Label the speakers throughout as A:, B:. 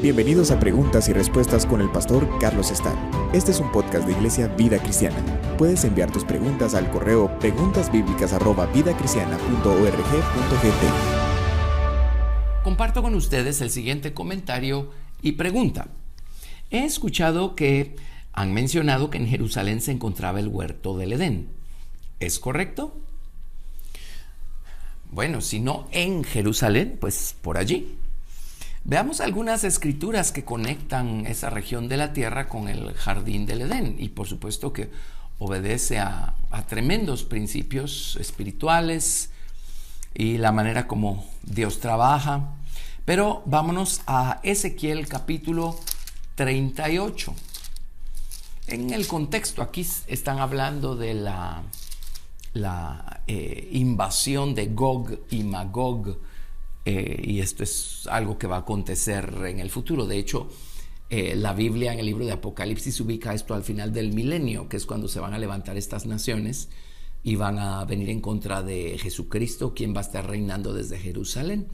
A: Bienvenidos a Preguntas y Respuestas con el pastor Carlos Estal. Este es un podcast de Iglesia Vida Cristiana. Puedes enviar tus preguntas al correo preguntasbiblicas@vidacristiana.org.gt.
B: Comparto con ustedes el siguiente comentario y pregunta. He escuchado que han mencionado que en Jerusalén se encontraba el huerto del Edén. ¿Es correcto? Bueno, si no en Jerusalén, pues por allí. Veamos algunas escrituras que conectan esa región de la tierra con el jardín del Edén, y por supuesto que obedece a tremendos principios espirituales y la manera como Dios trabaja. Pero vámonos a Ezequiel capítulo 38. En el contexto aquí están hablando de la invasión de Gog y Magog, y esto es algo que va a acontecer en el futuro. De hecho, la Biblia en el libro de Apocalipsis ubica esto al final del milenio, que es cuando se van a levantar estas naciones y van a venir en contra de Jesucristo, quien va a estar reinando desde Jerusalén.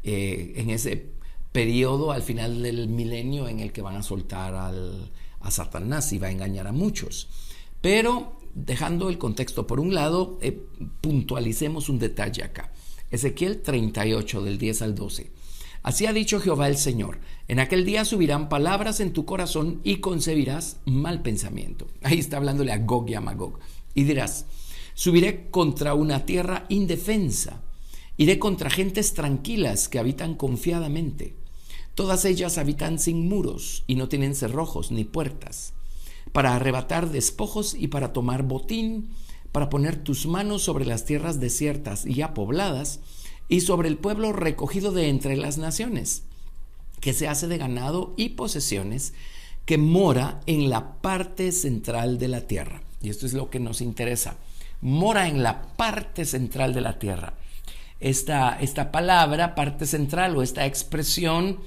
B: En ese periodo, al final del milenio, en el que van a soltar a Satanás y va a engañar a muchos. Pero dejando el contexto por un lado, puntualicemos un detalle acá. Ezequiel 38, del 10 al 12. Así ha dicho Jehová el Señor: en aquel día subirán palabras en tu corazón y concebirás mal pensamiento. Ahí está hablándole a Gog y a Magog. Y dirás: subiré contra una tierra indefensa, iré contra gentes tranquilas que habitan confiadamente. Todas ellas habitan sin muros y no tienen cerrojos ni puertas, para arrebatar despojos y para tomar botín, para poner tus manos sobre las tierras desiertas y ya pobladas, y sobre el pueblo recogido de entre las naciones, que se hace de ganado y posesiones, que mora en la parte central de la tierra. Y esto es lo que nos interesa: mora en la parte central de la tierra. Esta palabra, parte central, o esta expresión,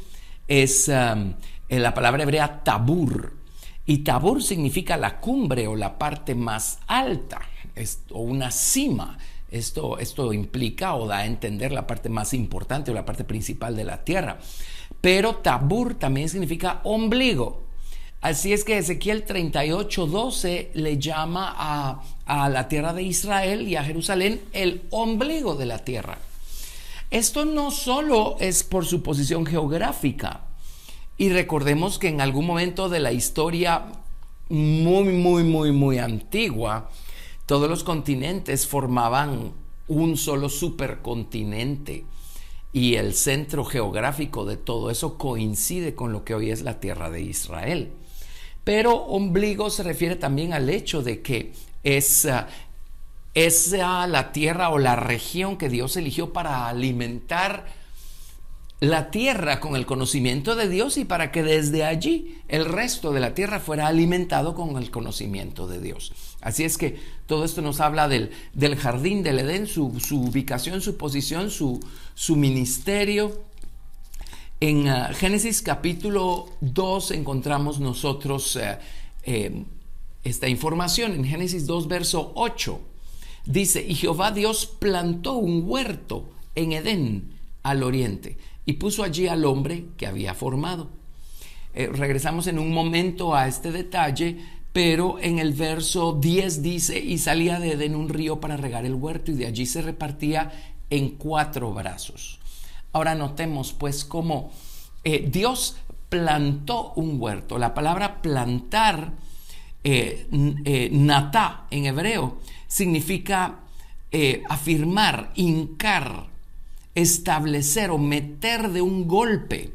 B: es la palabra hebrea tabur. Y tabur significa la cumbre o la parte más alta, o una cima. Esto implica o da a entender la parte más importante o la parte principal de la tierra. Pero tabur también significa ombligo. Así es que Ezequiel 38:12 le llama a la tierra de Israel y a Jerusalén el ombligo de la tierra. Esto no solo es por su posición geográfica. Y recordemos que en algún momento de la historia muy antigua, todos los continentes formaban un solo supercontinente, y el centro geográfico de todo eso coincide con lo que hoy es la tierra de Israel. Pero ombligo se refiere también al hecho de que es la tierra o la región que Dios eligió para alimentar la tierra con el conocimiento de Dios, y para que desde allí el resto de la tierra fuera alimentado con el conocimiento de Dios. Así es que todo esto nos habla del jardín del Edén, su ubicación, su posición, su ministerio. En Génesis capítulo 2 encontramos nosotros esta información. En Génesis 2, verso 8, dice: y Jehová Dios plantó un huerto en Edén al oriente, y puso allí al hombre que había formado. Regresamos en un momento a este detalle, pero en el verso 10 dice: y salía de Edén un río para regar el huerto, y de allí se repartía en 4 brazos. Ahora notemos pues cómo Dios plantó un huerto. La palabra plantar, natá en hebreo, significa afirmar, hincar, establecer o meter de un golpe.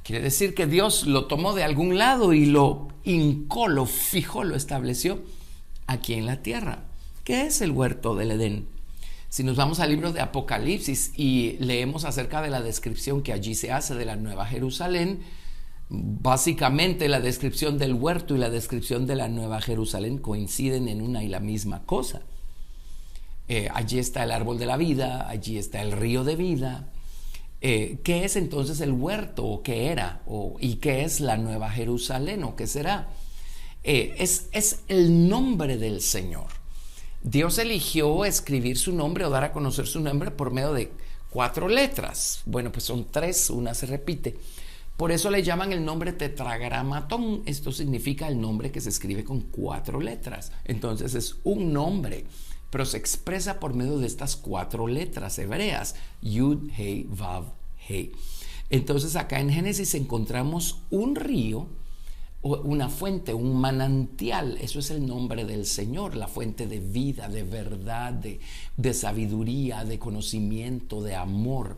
B: Quiere decir que Dios lo tomó de algún lado y lo hincó, lo fijó, lo estableció aquí en la tierra. ¿Qué es el huerto del Edén? Si nos vamos al libro de Apocalipsis y leemos acerca de la descripción que allí se hace de la Nueva Jerusalén, básicamente la descripción del huerto y la descripción de la Nueva Jerusalén coinciden en una y la misma cosa. Allí está el árbol de la vida, allí está el río de vida. ¿Qué es entonces el huerto, o qué era, y qué es la Nueva Jerusalén, o qué será? Es el nombre del Señor. Dios eligió escribir su nombre o dar a conocer su nombre por medio de 4 letras. Bueno, pues son 3, una se repite. Por eso le llaman el nombre tetragramatón. Esto significa el nombre que se escribe con 4 letras. Entonces es un nombre, pero se expresa por medio de estas 4 letras hebreas: Yud, Hei, Vav, Hei. Entonces acá en Génesis encontramos un río, una fuente, un manantial. Eso es el nombre del Señor, la fuente de vida, de verdad, de sabiduría, de conocimiento, de amor.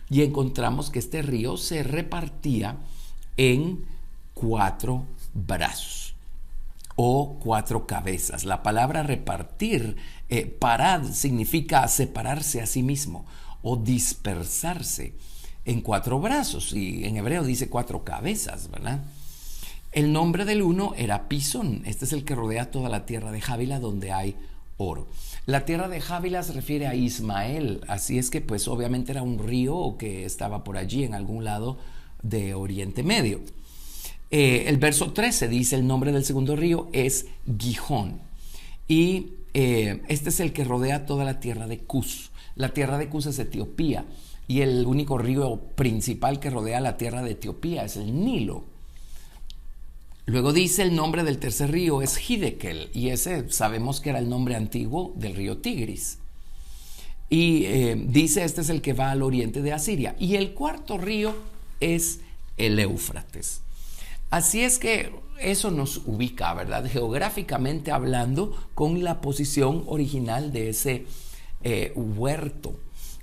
B: Y encontramos que este río se repartía en 4 brazos o 4 cabezas. La palabra repartir, parad, significa separarse a sí mismo o dispersarse en 4 brazos, y en hebreo dice 4 cabezas, ¿verdad? El nombre del uno era Pisón. Este es el que rodea toda la tierra de Jávila, donde hay oro. La tierra de Jávila se refiere a Ismael, así es que pues obviamente era un río que estaba por allí en algún lado de Oriente Medio. El verso 13 dice: el nombre del segundo río es Gihón, y este es el que rodea toda la tierra de Cus. La tierra de Cus es Etiopía, y el único río principal que rodea la tierra de Etiopía es el Nilo. Luego dice: el nombre del tercer río es Hiddekel, y ese sabemos que era el nombre antiguo del río Tigris. Y dice: este es el que va al oriente de Asiria. Y el cuarto río es el Éufrates. Así es que eso nos ubica, ¿verdad?, geográficamente hablando, con la posición original de ese huerto.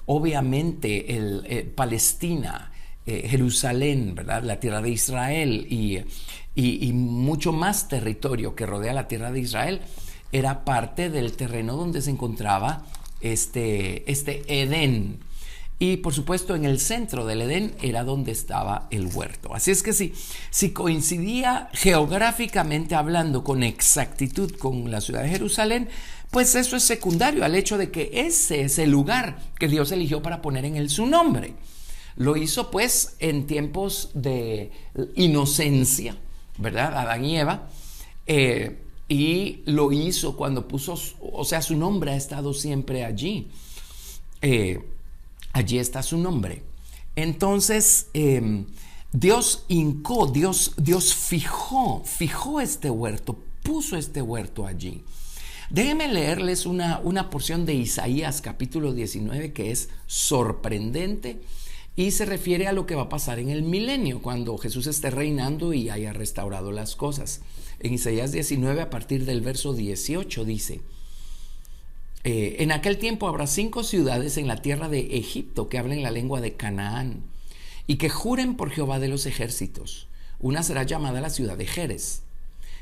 B: Obviamente Palestina, Jerusalén, ¿verdad?, la tierra de Israel y mucho más territorio que rodea la tierra de Israel era parte del terreno donde se encontraba este Edén. Y por supuesto en el centro del Edén era donde estaba el huerto. Así es que si coincidía geográficamente hablando con exactitud con la ciudad de Jerusalén, pues eso es secundario al hecho de que ese es el lugar que Dios eligió para poner en él su nombre. Lo hizo pues en tiempos de inocencia, ¿verdad?, Adán y Eva, y lo hizo cuando puso, o sea, su nombre ha estado siempre allí. Allí está su nombre. Entonces, Dios hincó, Dios fijó este huerto, puso este huerto allí. Déjenme leerles una porción de Isaías capítulo 19 que es sorprendente y se refiere a lo que va a pasar en el milenio, cuando Jesús esté reinando y haya restaurado las cosas. En Isaías 19, a partir del verso 18, dice: en aquel tiempo habrá 5 ciudades en la tierra de Egipto que hablen la lengua de Canaán y que juren por Jehová de los ejércitos. Una será llamada la ciudad de Jerez.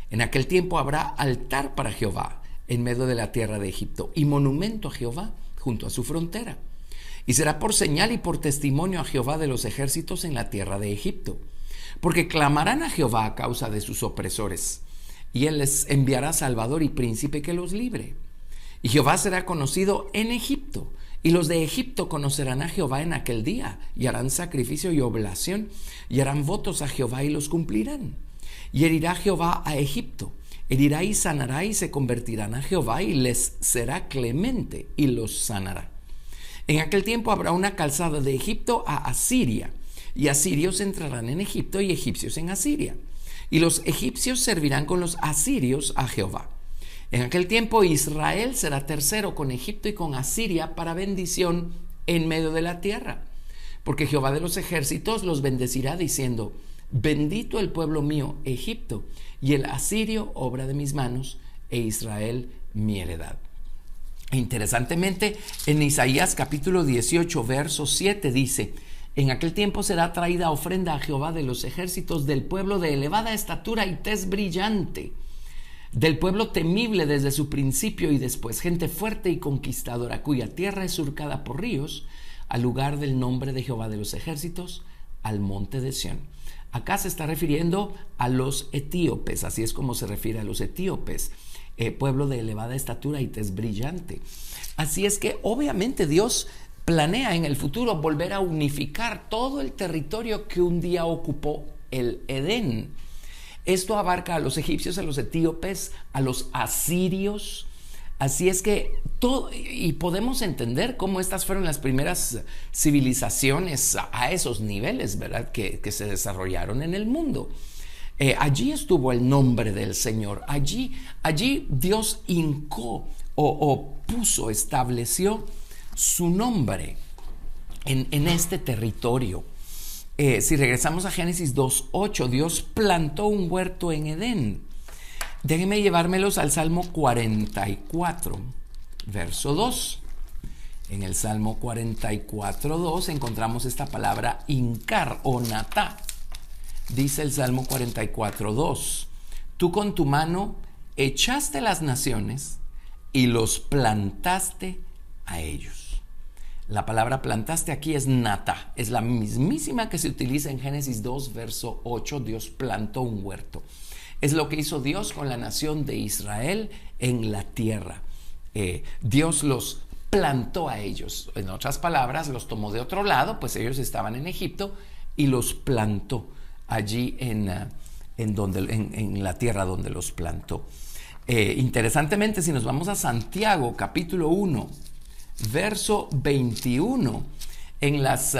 B: En aquel tiempo habrá altar para Jehová en medio de la tierra de Egipto y monumento a Jehová junto a su frontera. Y será por señal y por testimonio a Jehová de los ejércitos en la tierra de Egipto, porque clamarán a Jehová a causa de sus opresores, y él les enviará salvador y príncipe que los libre. Y Jehová será conocido en Egipto, y los de Egipto conocerán a Jehová en aquel día, y harán sacrificio y oblación, y harán votos a Jehová y los cumplirán. Y herirá Jehová a Egipto, herirá y sanará, y se convertirán a Jehová, y les será clemente, y los sanará. En aquel tiempo habrá una calzada de Egipto a Asiria, y asirios entrarán en Egipto y egipcios en Asiria. Y los egipcios servirán con los asirios a Jehová. En aquel tiempo Israel será tercero con Egipto y con Asiria para bendición en medio de la tierra. Porque Jehová de los ejércitos los bendecirá diciendo: bendito el pueblo mío Egipto, y el asirio obra de mis manos, e Israel mi heredad. Interesantemente, en Isaías capítulo 18, verso 7 dice: en aquel tiempo será traída ofrenda a Jehová de los ejércitos del pueblo de elevada estatura y tez brillante, del pueblo temible desde su principio y después, gente fuerte y conquistadora, cuya tierra es surcada por ríos, al lugar del nombre de Jehová de los ejércitos, al monte de Sión. Acá se está refiriendo a los etíopes, así es como se refiere a los etíopes, pueblo de elevada estatura y tez brillante. Así es que obviamente Dios planea en el futuro volver a unificar todo el territorio que un día ocupó el Edén. Esto abarca a los egipcios, a los etíopes, a los asirios, Así es que todo, y podemos entender cómo estas fueron las primeras civilizaciones a esos niveles, ¿verdad? Que se desarrollaron en el mundo. Allí estuvo el nombre del Señor. Allí Dios hincó o puso, estableció su nombre en este territorio. Si regresamos a Génesis 2:8, Dios plantó un huerto en Edén. Déjenme llevármelos al Salmo 44, verso 2. En el Salmo 44:2 encontramos esta palabra hincar o natá. Dice el Salmo 44:2: tú con tu mano echaste las naciones y los plantaste a ellos. La palabra plantaste aquí es natá, es la mismísima que se utiliza en Génesis 2, verso 8. Dios plantó un huerto. Es lo que hizo Dios con la nación de Israel en la tierra. Dios los plantó a ellos. En otras palabras, los tomó de otro lado, pues ellos estaban en Egipto, y los plantó allí en la tierra donde los plantó. Interesantemente, si nos vamos a Santiago, capítulo 1, verso 21, en las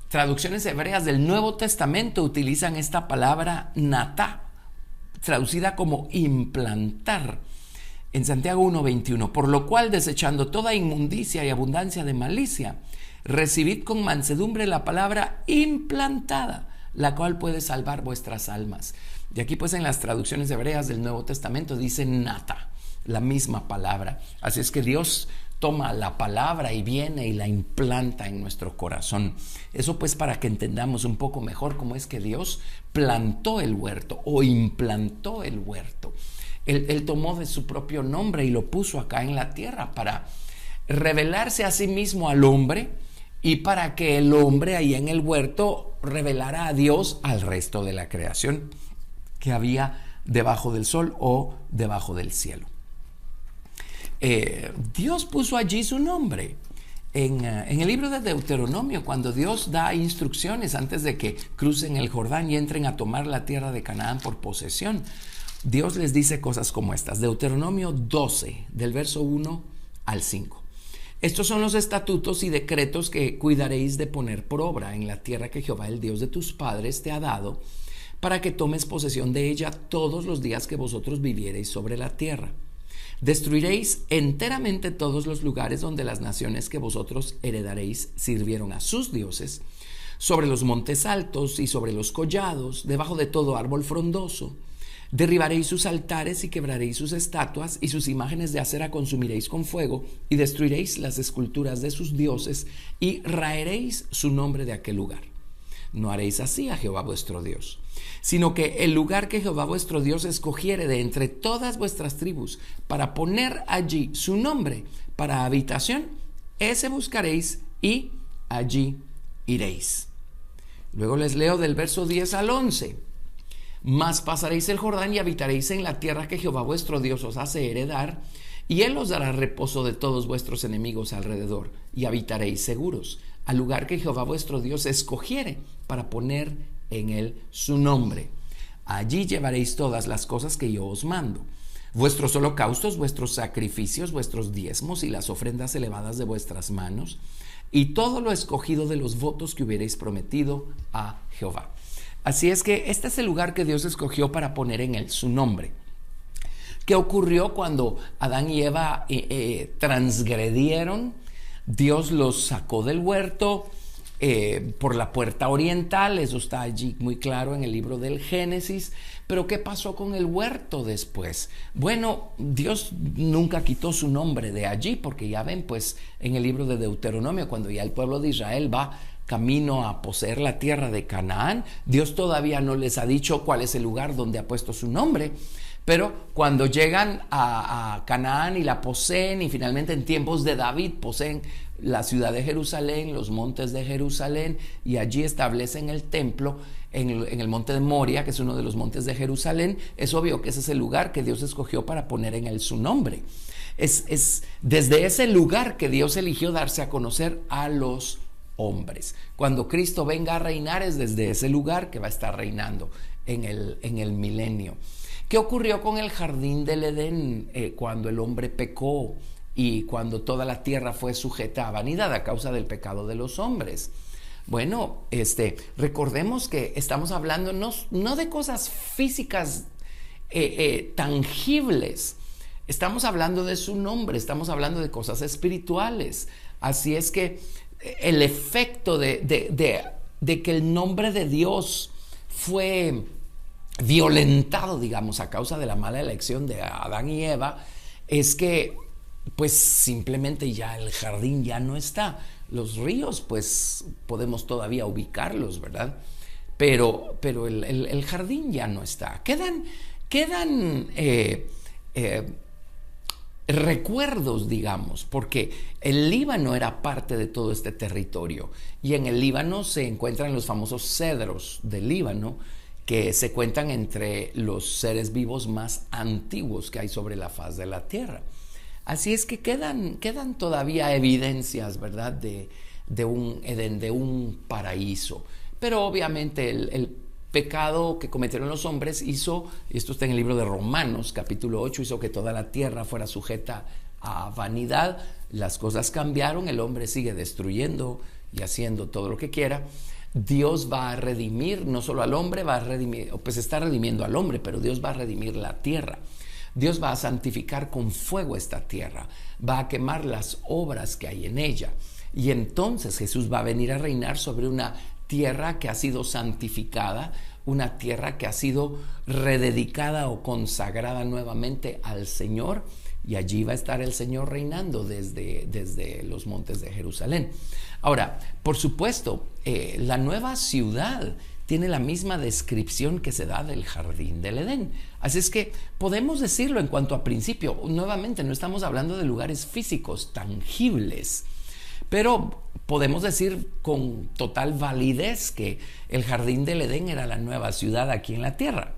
B: traducciones hebreas del Nuevo Testamento utilizan esta palabra natá, traducida como implantar. En Santiago 1:21, por lo cual, desechando toda inmundicia y abundancia de malicia, recibid con mansedumbre la palabra implantada, la cual puede salvar vuestras almas. Y aquí pues en las traducciones hebreas del Nuevo Testamento dice nata, la misma palabra. Así es que Dios toma la palabra y viene y la implanta en nuestro corazón. Eso pues para que entendamos un poco mejor cómo es que Dios plantó el huerto o implantó el huerto. Él tomó de su propio nombre y lo puso acá en la tierra para revelarse a sí mismo al hombre y para que el hombre ahí en el huerto revelara a Dios al resto de la creación que había debajo del sol o debajo del cielo. Dios puso allí su nombre. En el libro de Deuteronomio, cuando Dios da instrucciones antes de que crucen el Jordán y entren a tomar la tierra de Canaán por posesión, Dios les dice cosas como estas. Deuteronomio 12, del verso 1 al 5. Estos son los estatutos y decretos que cuidaréis de poner por obra en la tierra que Jehová, el Dios de tus padres, te ha dado, para que tomes posesión de ella todos los días que vosotros viviereis sobre la tierra. Destruiréis enteramente todos los lugares donde las naciones que vosotros heredaréis sirvieron a sus dioses, sobre los montes altos y sobre los collados, debajo de todo árbol frondoso. Derribaréis sus altares y quebraréis sus estatuas, y sus imágenes de acera consumiréis con fuego, y destruiréis las esculturas de sus dioses, y raeréis su nombre de aquel lugar. No haréis así a Jehová vuestro Dios, sino que el lugar que Jehová vuestro Dios escogiere de entre todas vuestras tribus para poner allí su nombre para habitación, ese buscaréis y allí iréis. Luego les leo del verso 10 al 11. Mas pasaréis el Jordán y habitaréis en la tierra que Jehová vuestro Dios os hace heredar, y él os dará reposo de todos vuestros enemigos alrededor, y habitaréis seguros al lugar que Jehová vuestro Dios escogiere para poner en él su nombre. Allí llevaréis todas las cosas que yo os mando, vuestros holocaustos, vuestros sacrificios, vuestros diezmos y las ofrendas elevadas de vuestras manos, y todo lo escogido de los votos que hubierais prometido a Jehová. Así es que este es el lugar que Dios escogió para poner en él su nombre. ¿Qué ocurrió cuando Adán y Eva transgredieron? Dios los sacó del huerto por la puerta oriental. Eso está allí muy claro en el libro del Génesis. Pero ¿qué pasó con el huerto después? Bueno, Dios nunca quitó su nombre de allí, porque ya ven pues en el libro de Deuteronomio, cuando ya el pueblo de Israel va camino a poseer la tierra de Canaán, Dios todavía no les ha dicho cuál es el lugar donde ha puesto su nombre. Pero cuando llegan a Canaán y la poseen, y finalmente en tiempos de David poseen la ciudad de Jerusalén, los montes de Jerusalén, y allí establecen el templo en el monte de Moria, que es uno de los montes de Jerusalén, es obvio que ese es el lugar que Dios escogió para poner en él su nombre. Es desde ese lugar que Dios eligió darse a conocer a los hombres. Cuando Cristo venga a reinar, es desde ese lugar que va a estar reinando en el milenio. ¿Qué ocurrió con el jardín del Edén cuando el hombre pecó y cuando toda la tierra fue sujeta a vanidad a causa del pecado de los hombres? Bueno, recordemos que estamos hablando no de cosas físicas tangibles. Estamos hablando de su nombre, estamos hablando de cosas espirituales. Así es que el efecto de que el nombre de Dios fue violentado, digamos, a causa de la mala elección de Adán y Eva, es que pues simplemente ya el jardín ya no está. Los ríos pues podemos todavía ubicarlos, ¿verdad? Pero el jardín ya no está. Quedan recuerdos, digamos, porque el Líbano era parte de todo este territorio, y en el Líbano se encuentran los famosos cedros del Líbano, que se cuentan entre los seres vivos más antiguos que hay sobre la faz de la tierra. Así es que quedan todavía evidencias, ¿verdad?, de un Edén, de un paraíso. Pero obviamente el pecado que cometieron los hombres hizo, y esto está en el libro de Romanos, capítulo 8, hizo que toda la tierra fuera sujeta a vanidad. Las cosas cambiaron, el hombre sigue destruyendo y haciendo todo lo que quiera. Dios va a redimir no solo al hombre, va a redimir, pues está redimiendo al hombre, pero Dios va a redimir la tierra. Dios va a santificar con fuego esta tierra, va a quemar las obras que hay en ella, y entonces Jesús va a venir a reinar sobre una tierra que ha sido santificada, una tierra que ha sido rededicada o consagrada nuevamente al Señor, y allí va a estar el Señor reinando desde los montes de Jerusalén. Ahora, por supuesto, la nueva ciudad tiene la misma descripción que se da del jardín del Edén. Así es que podemos decirlo en cuanto a principio. Nuevamente, no estamos hablando de lugares físicos, tangibles, pero podemos decir con total validez que el jardín del Edén era la nueva ciudad aquí en la tierra.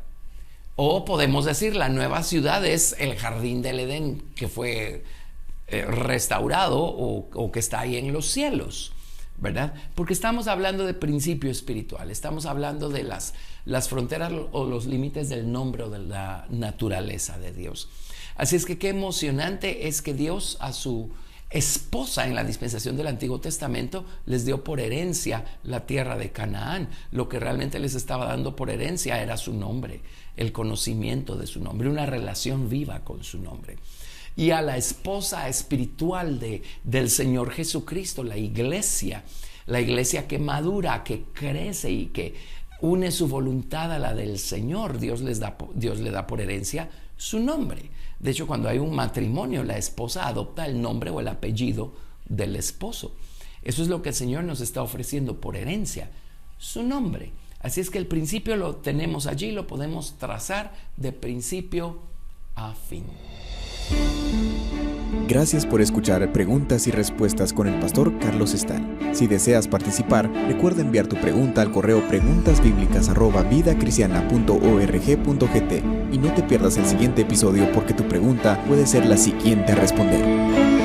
B: O podemos decir la nueva ciudad es el jardín del Edén que fue restaurado o que está ahí en los cielos, ¿verdad? Porque estamos hablando de principio espiritual, estamos hablando de las fronteras o los límites del nombre o de la naturaleza de Dios. Así es que qué emocionante es que Dios a su esposa en la dispensación del Antiguo Testamento les dio por herencia la tierra de Canaán. Lo que realmente les estaba dando por herencia era su nombre, el conocimiento de su nombre, una relación viva con su nombre. Y a la esposa espiritual del Señor Jesucristo, la iglesia que madura, que crece y que une su voluntad a la del Señor, Dios le da por herencia su nombre. De hecho, cuando hay un matrimonio, la esposa adopta el nombre o el apellido del esposo. Eso es lo que el Señor nos está ofreciendo por herencia, su nombre. Así es que el principio lo tenemos allí, lo podemos trazar de principio a fin.
A: Gracias por escuchar Preguntas y Respuestas con el pastor Carlos Estal. Si deseas participar, recuerda enviar tu pregunta al correo preguntasbiblicas@vidacristiana.org.gt y no te pierdas el siguiente episodio porque tu pregunta puede ser la siguiente a responder.